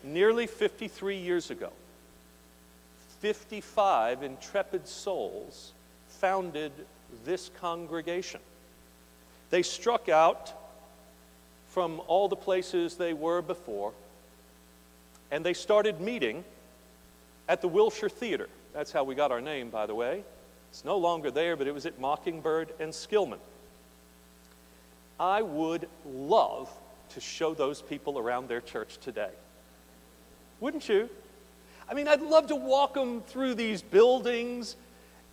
nearly 53 years ago, 55 intrepid souls founded this congregation. They struck out from all the places they were before, and they started meeting at the Wilshire Theater. That's how we got our name, by the way. It's no longer there, but it was at Mockingbird and Skillman. I would love to show those people around their church today. Wouldn't you? I mean, I'd love to walk them through these buildings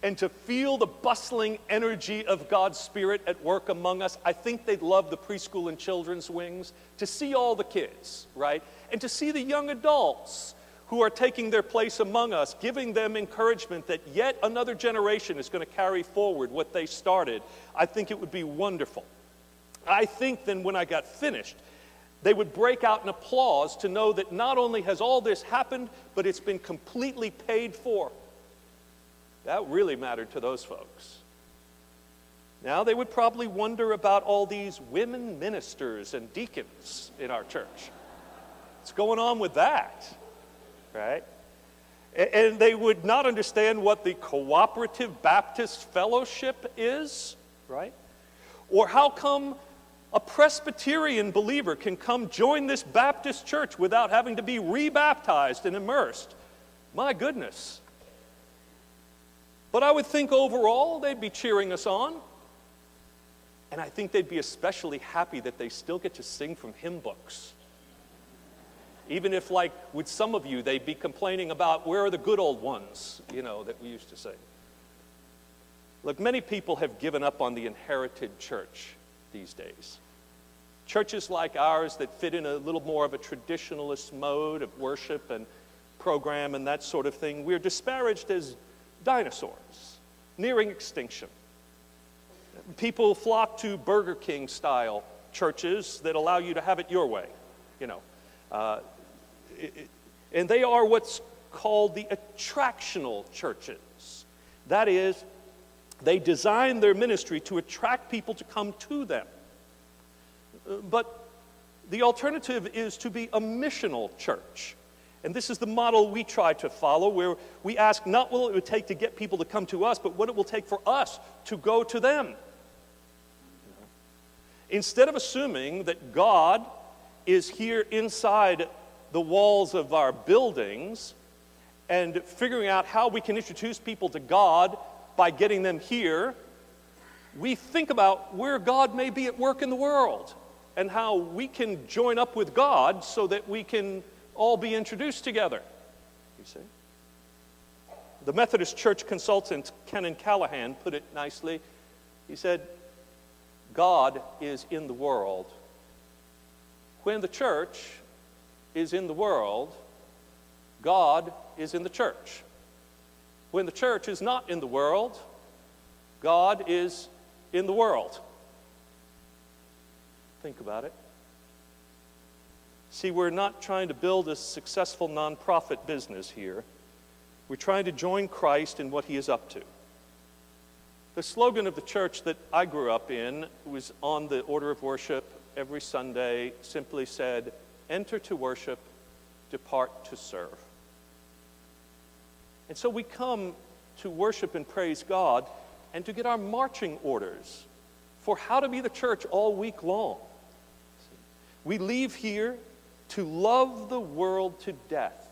and to feel the bustling energy of God's Spirit at work among us. I think they'd love the preschool and children's wings, to see all the kids, right? And to see the young adults who are taking their place among us, giving them encouragement that yet another generation is going to carry forward what they started. I think it would be wonderful. I think then when I got finished, they would break out in applause to know that not only has all this happened, but it's been completely paid for. That really mattered to those folks. Now they would probably wonder about all these women ministers and deacons in our church. What's going on with that? Right? And they would not understand what the Cooperative Baptist Fellowship is, right? Or how come a Presbyterian believer can come join this Baptist church without having to be rebaptized and immersed. My goodness. But I would think overall they'd be cheering us on. And I think they'd be especially happy that they still get to sing from hymn books. Even if, like with some of you, they'd be complaining about where are the good old ones, that we used to sing. Look, many people have given up on the inherited church these days. Churches like ours that fit in a little more of a traditionalist mode of worship and program and that sort of thing, we're disparaged as dinosaurs, nearing extinction. People flock to Burger King style churches that allow you to have it your way, and they are what's called the attractional churches. That is, they design their ministry to attract people to come to them. But the alternative is to be a missional church. And this is the model we try to follow, where we ask not what it would take to get people to come to us, but what it will take for us to go to them. Instead of assuming that God is here inside the walls of our buildings and figuring out how we can introduce people to God by getting them here, we think about where God may be at work in the world and how we can join up with God so that we can all be introduced together. You see? The Methodist Church consultant Kenan Callahan put it nicely. He said, God is in the world. When the church is in the world, God is in the church. When the church is not in the world, God is in the world. Think about it. See, we're not trying to build a successful nonprofit business here. We're trying to join Christ in what he is up to. The slogan of the church that I grew up in was on the order of worship every Sunday, simply said, enter to worship, depart to serve. And so we come to worship and praise God and to get our marching orders for how to be the church all week long. We leave here to love the world to death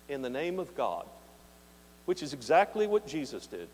in the name of God, which is exactly what Jesus did.